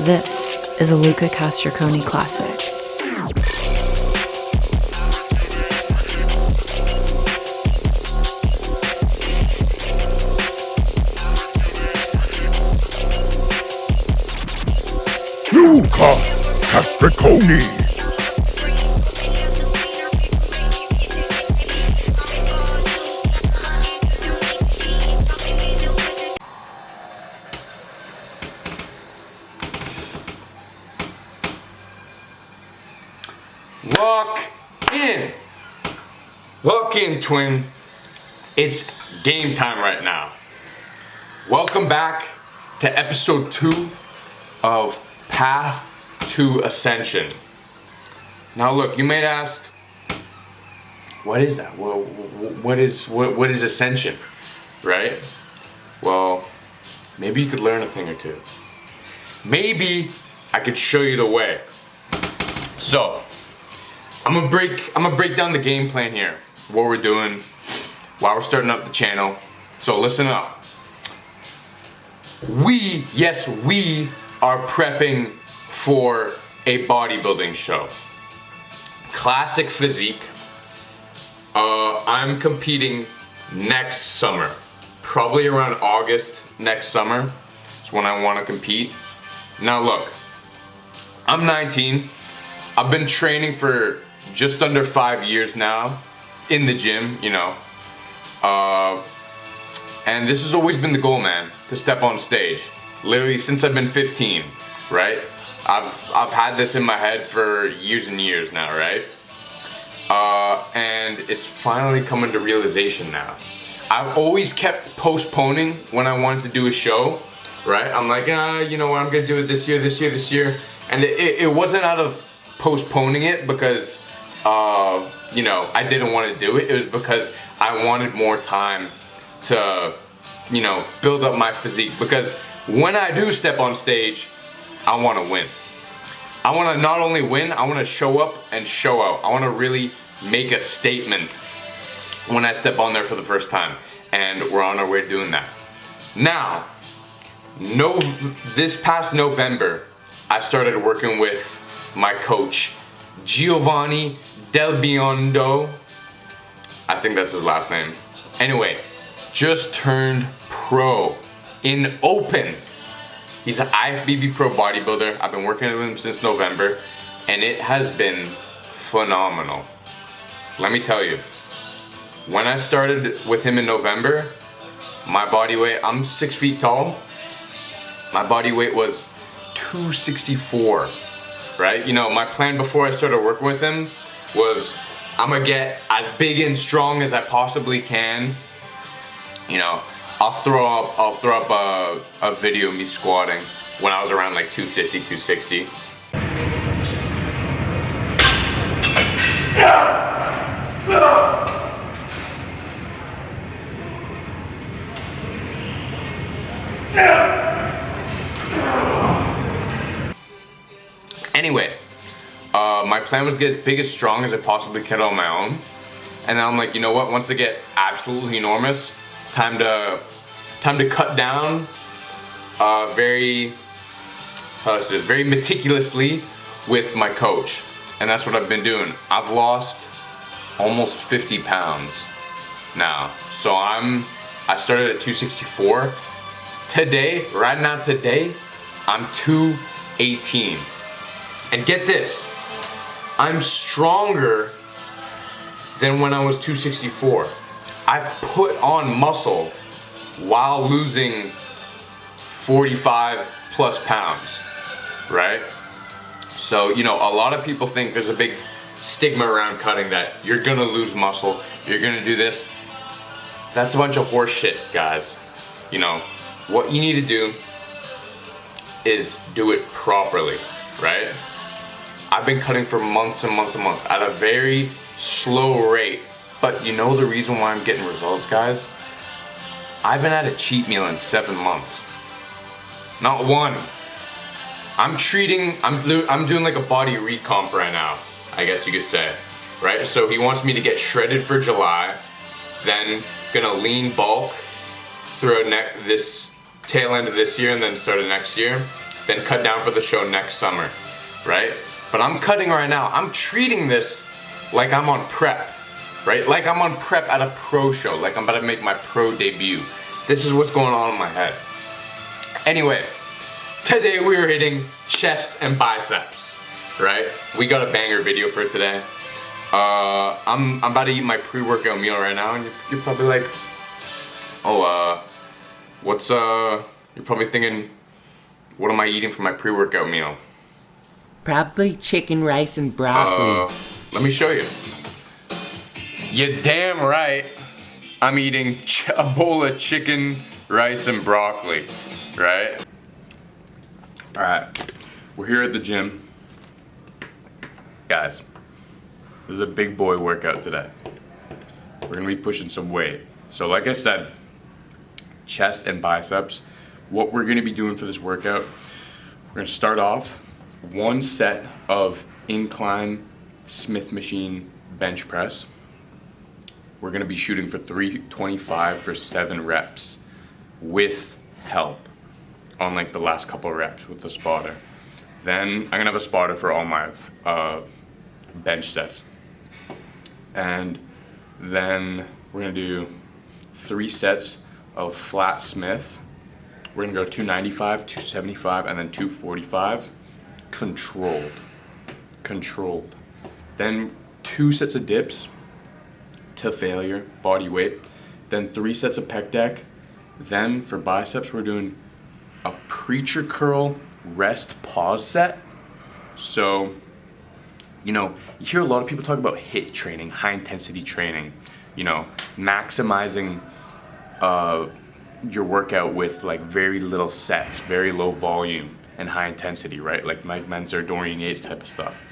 This is a Luca Castriconi classic. Luca Castriconi. Walk in, twin. It's game time right now. Welcome back to episode 2 of Path to Ascension. Now look, you might ask, what is that? Well, what is Ascension, right? Well, maybe you could learn a thing or two. Maybe I could show you the way. So, I'm gonna break down the game plan here, what we're doing, why we're starting up the channel. So listen up. We are prepping for a bodybuilding show. Classic physique. I'm competing next summer, probably around August next summer. That's when I want to compete. Now look, I'm 19. I've been training for just under 5 years now in the gym, you know. And this has always been the goal, man, to step on stage. Literally since I've been 15, right? I've had this in my head for years and years now, right? And it's finally coming to realization now. I've always kept postponing when I wanted to do a show, right? I'm like, you know what, I'm gonna do it this year. And it wasn't out of postponing it because you know, I didn't want to do it. It was because I wanted more time to, you know, build up my physique. Because when I do step on stage, I want to win. I want to not only win, I want to show up and show out. I want to really make a statement when I step on there for the first time. And we're on our way to doing that. Now, this past November, I started working with my coach, Giovanni Del Biondo. I think that's his last name. Anyway, just turned pro in open. He's an IFBB pro bodybuilder. I've been working with him since November, and it has been phenomenal. Let me tell you, when I started with him in November, my body weight, I'm 6 feet tall. My body weight was 264. Right? You know, my plan before I started working with him was I'm gonna get as big and strong as I possibly can. You know, I'll throw up a video of me squatting when I was around like 250, 260. Anyway, my plan was to get as big as strong as I possibly could on my own. And then I'm like, you know what, once I get absolutely enormous, time to cut down very meticulously with my coach. And that's what I've been doing. I've lost almost 50 pounds now. So I started at 264. Right now today, I'm 218. And get this, I'm stronger than when I was 264. I've put on muscle while losing 45 plus pounds, right? So, you know, a lot of people think there's a big stigma around cutting, that you're gonna lose muscle, you're gonna do this. That's a bunch of horse shit, guys. You know, what you need to do is do it properly, right? I've been cutting for months and months and months at a very slow rate. But you know the reason why I'm getting results, guys? I haven't had a cheat meal in 7 months. Not one. I'm doing like a body recomp right now, I guess you could say, right? So he wants me to get shredded for July, then gonna lean bulk throughout this tail end of this year and then start of next year, then cut down for the show next summer, right? But I'm cutting right now. I'm treating this like I'm on prep, right? Like I'm on prep at a pro show, like I'm about to make my pro debut. This is what's going on in my head. Anyway, today we are hitting chest and biceps, right? We got a banger video for today. I'm about to eat my pre-workout meal right now, and you're probably like, oh, you're probably thinking, what am I eating for my pre-workout meal? Probably chicken, rice, and broccoli. Let me show you. You're damn right. I'm eating a bowl of chicken, rice, and broccoli, right? All right, we're here at the gym. Guys, this is a big boy workout today. We're gonna be pushing some weight. So like I said, chest and biceps. What we're gonna be doing for this workout, we're gonna start off one set of incline Smith machine bench press. We're gonna be shooting for 325 for 7 reps with help on like the last couple of reps with the spotter. Then I'm gonna have a spotter for all my bench sets. And then we're gonna do 3 sets of flat Smith. We're gonna go 295, 275, and then 245. Controlled. Then 2 sets of dips to failure, body weight. Then 3 sets of pec deck. Then for biceps, we're doing a preacher curl rest pause set. So, you know, you hear a lot of people talk about HIIT training, high intensity training, you know, maximizing your workout with like very little sets, very low volume and high intensity, right? Like Mike Menzer, Dorian Yates type of stuff.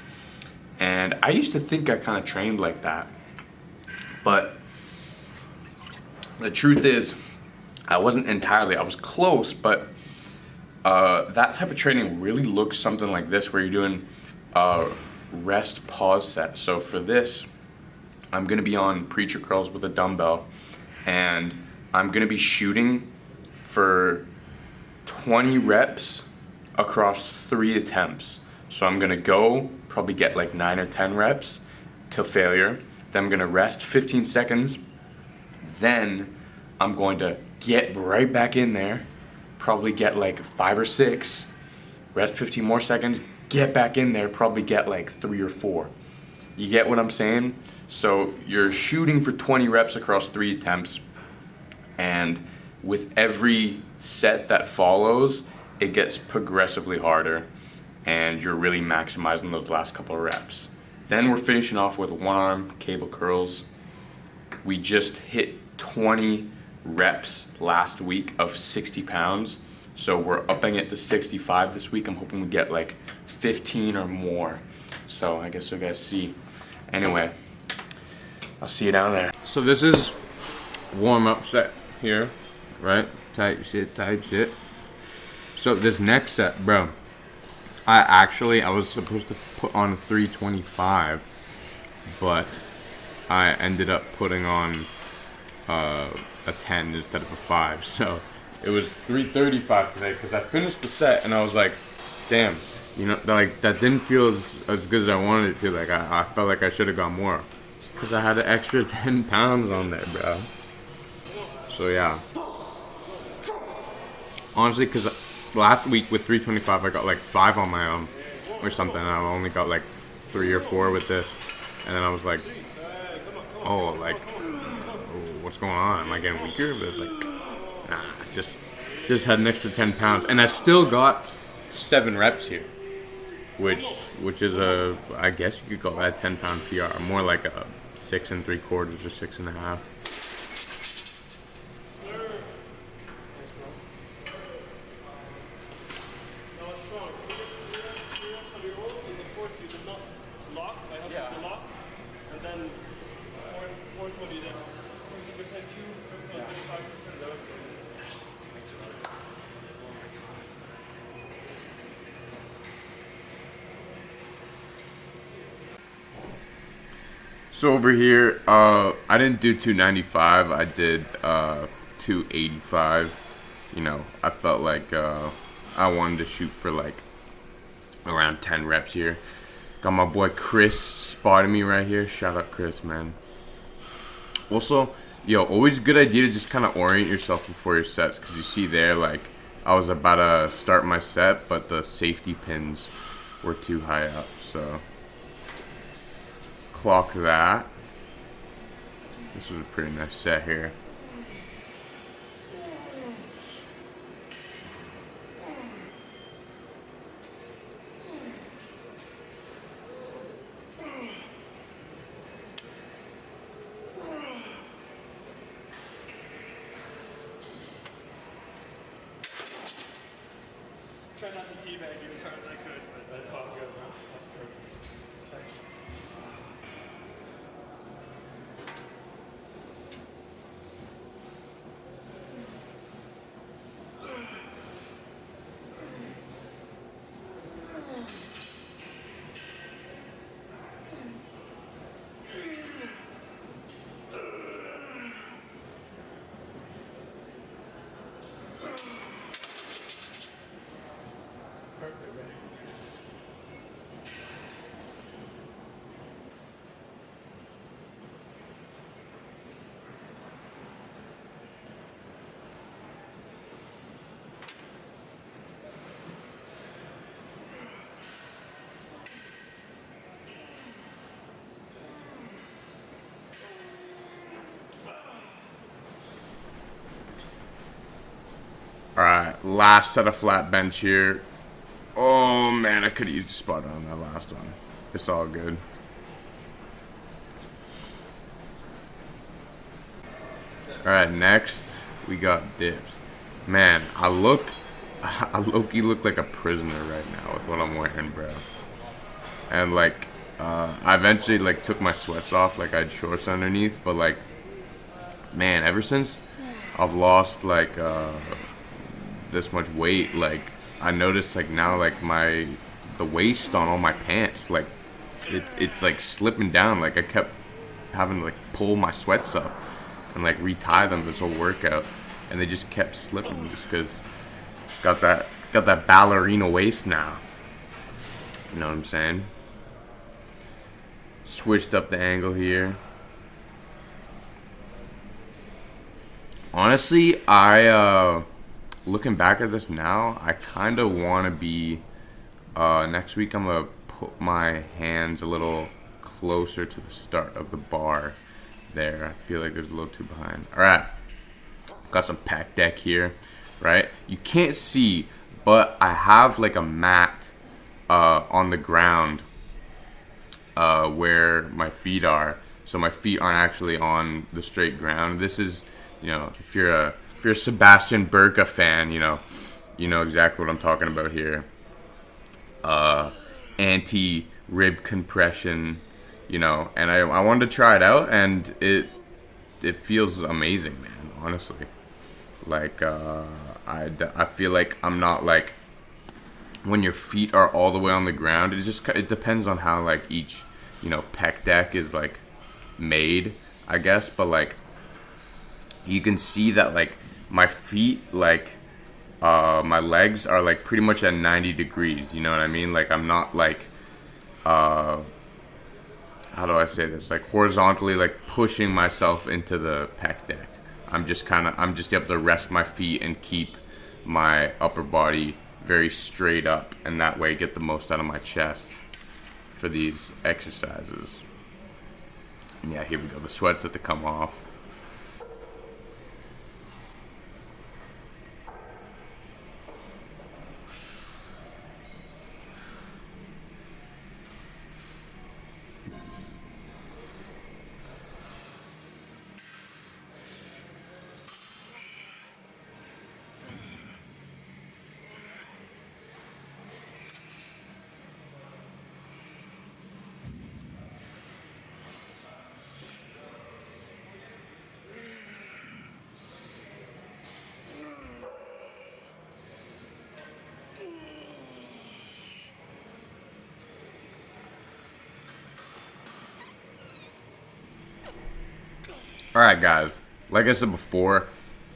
And I used to think I kind of trained like that, but the truth is I wasn't entirely. I was close, but that type of training really looks something like this, where you're doing rest pause set. So for this, I'm gonna be on preacher curls with a dumbbell, and I'm gonna be shooting for 20 reps across 3 attempts. So I'm gonna go, probably get like 9 or 10 reps till failure. Then I'm gonna rest 15 seconds. Then I'm going to get right back in there, probably get like 5 or 6, rest 15 more seconds, get back in there, probably get like 3 or 4. You get what I'm saying? So you're shooting for 20 reps across 3 attempts, and with every set that follows, it gets progressively harder, and you're really maximizing those last couple of reps. Then we're finishing off with 1-arm cable curls. We just hit 20 reps last week of 60 pounds. So we're upping it to 65 this week. I'm hoping we get like 15 or more. So I guess you guys see. Anyway, I'll see you down there. So this is warm-up set here, right? Type shit. So this next set, bro, I was supposed to put on a 325, but I ended up putting on a 10 instead of a 5. So it was 335 today, because I finished the set and I was like, damn, you know, like that didn't feel as good as I wanted it to. Like I felt like I should have got more. It's because I had an extra 10 pounds on there, bro. So yeah. Honestly, because last week with 325, I got like 5 on my own or something. And I only got like 3 or 4 with this. And then I was like, oh, like, what's going on? Am I getting weaker? But it's like, nah, just had an extra 10 pounds. And I still got 7 reps here, which is I guess you could call that a 10-pound PR. More like a 6 3/4 or 6.5. So over here, I didn't do 295. I did 285. I felt like I wanted to shoot for like around 10 reps here. Got my boy Chris spotting me right here. Shout out Chris, man. Also, always a good idea to just kind of orient yourself before your sets, because you see there, like, I was about to start my set, but the safety pins were too high up, so clock that. This was a pretty nice set here. Try not to teabag you as hard as I could, but that felt good, bro. Thanks. Perfect, man. Alright, last set of flat bench here. Oh man, I could have used a spot on that last one. It's all good. Alright, next we got dips. Man, I low-key look like a prisoner right now with what I'm wearing, bro. And like, I eventually like took my sweats off, like I had shorts underneath, but like, man, ever since I've lost like this much weight, like I noticed like now like the waist on all my pants, like it's like slipping down. Like I kept having to like pull my sweats up and like retie them this whole workout, and they just kept slipping just because got that ballerina waist now. You know what I'm saying? Switched up the angle here. Honestly, I looking back at this now, I kind of want to be next week I'm gonna put my hands a little closer to the start of the bar there. I feel like there's a little too behind. All right, got some pec deck here, right? You can't see, but I have like a mat on the ground where my feet are, so my feet aren't actually on the straight ground. This is, if you're a Sebastian Burka fan, you know exactly what I'm talking about here. Anti rib compression, and I wanted to try it out, and it feels amazing, man. Honestly, like I feel like I'm not like when your feet are all the way on the ground. It depends on how like each pec deck is like made, I guess, but like you can see that like my feet, like my legs are like pretty much at 90 degrees, you know what I mean? Like I'm not like how do I say this, like horizontally like pushing myself into the pec deck. I'm just able to rest my feet and keep my upper body very straight up, and that way get the most out of my chest for these exercises. And yeah, here we go, the sweats that to come off. Alright guys, like I said before,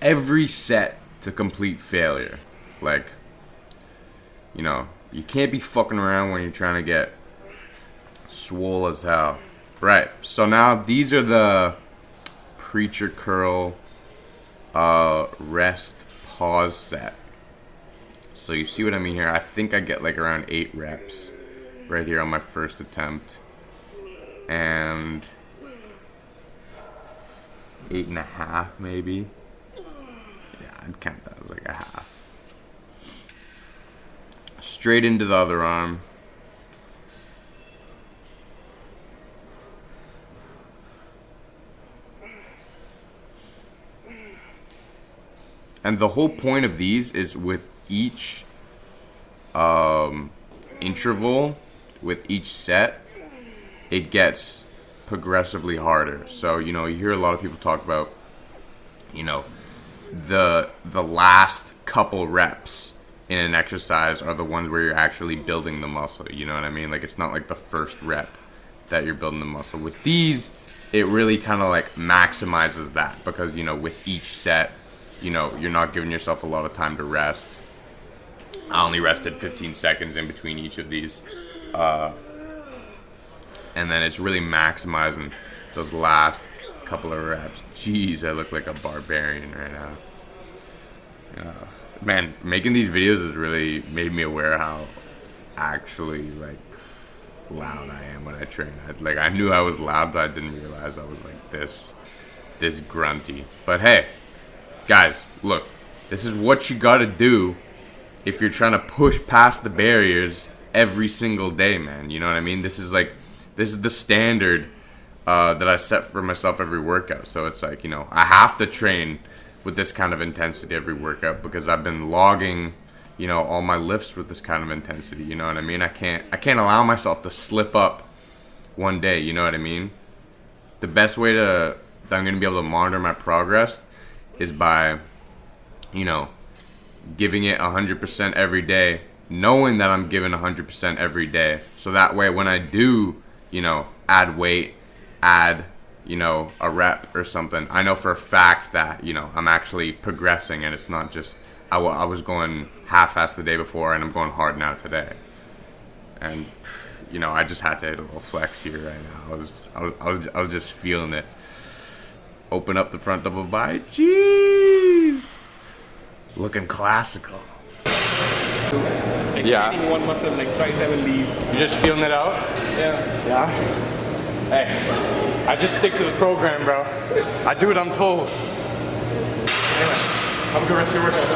every set to complete failure. Like, you know, you can't be fucking around when you're trying to get swole as hell. Right, so now these are the preacher curl rest pause set. So you see what I mean here? I think I get like around 8 reps right here on my first attempt. And 8.5 maybe. Yeah, I'd count that as like a half. Straight into the other arm. And the whole point of these is with each interval, with each set, it gets progressively harder. So, you know, you hear a lot of people talk about, you know, the last couple reps in an exercise are the ones where you're actually building the muscle. You know what I mean? Like, it's not like the first rep that you're building the muscle. With these, it really kind of like maximizes that, because, you know, with each set, you know, you're not giving yourself a lot of time to rest. I only rested 15 seconds in between each of these. And then it's really maximizing those last couple of reps. Jeez, I look like a barbarian right now. Man, making these videos has really made me aware how actually, like, loud I am when I train. I knew I was loud, but I didn't realize I was like this grunty. But hey, guys, look, this is what you gotta do if you're trying to push past the barriers every single day, man. You know what I mean? This is the standard that I set for myself every workout. So it's like, you know, I have to train with this kind of intensity every workout because I've been logging, you know, all my lifts with this kind of intensity. You know what I mean? I can't allow myself to slip up one day. You know what I mean? The best way that I'm going to be able to monitor my progress is by, you know, giving it 100% every day, knowing that I'm giving 100% every day. So that way when I do, you know, add weight, you know, a rep or something, I know for a fact that, you know, I'm actually progressing, and it's not just I was going half-assed the day before and I'm going hard now today. And, you know, I just had to hit a little flex here right now. I was just feeling it. Open up the front double bicep. Jeez. Looking classical. Training one muscle, like tricep and leave. You're just feeling it out? Yeah. Hey, I just stick to the program, bro. I do what I'm told. Anyway, have a good rest of your workout.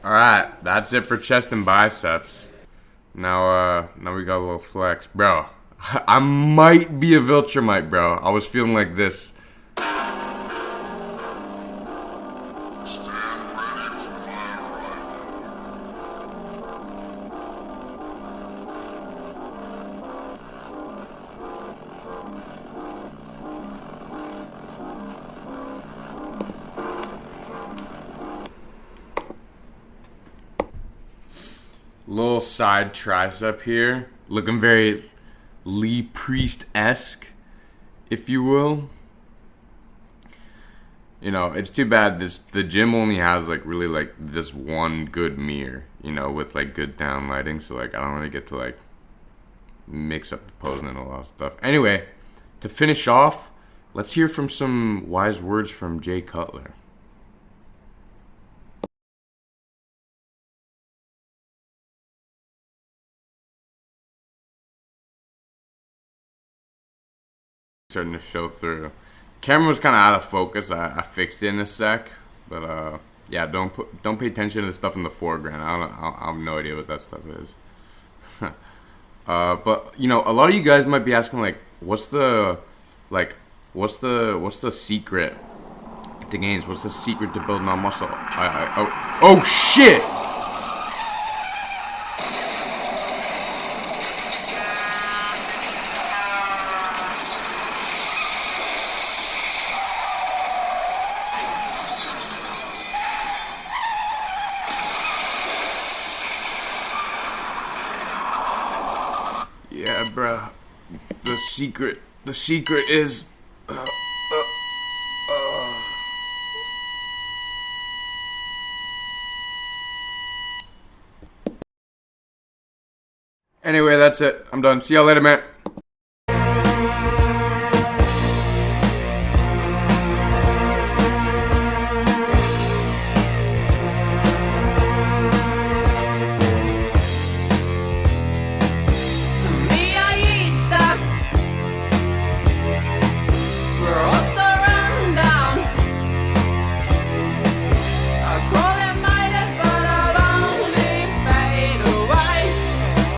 Alright, that's it for chest and biceps. Now we got a little flex. Bro, I might be a Viltrumite, bro. I was feeling like this. Little side tricep here, looking very Lee Priest-esque, if you will. You know, it's too bad the gym only has like really like this one good mirror, you know, with like good down lighting, so like I don't really get to like mix up the posing and a lot of stuff. Anyway, to finish off, let's hear from some wise words from Jay Cutler. Starting to show through. Camera was kind of out of focus. I fixed it in a sec, but yeah, don't pay attention to the stuff in the foreground. I have no idea what that stuff is. But you know, a lot of you guys might be asking like, what's the secret to gains? What's the secret to building on muscle? Oh shit! Yeah, bruh. The secret is. Anyway, that's it. I'm done. See y'all later, man.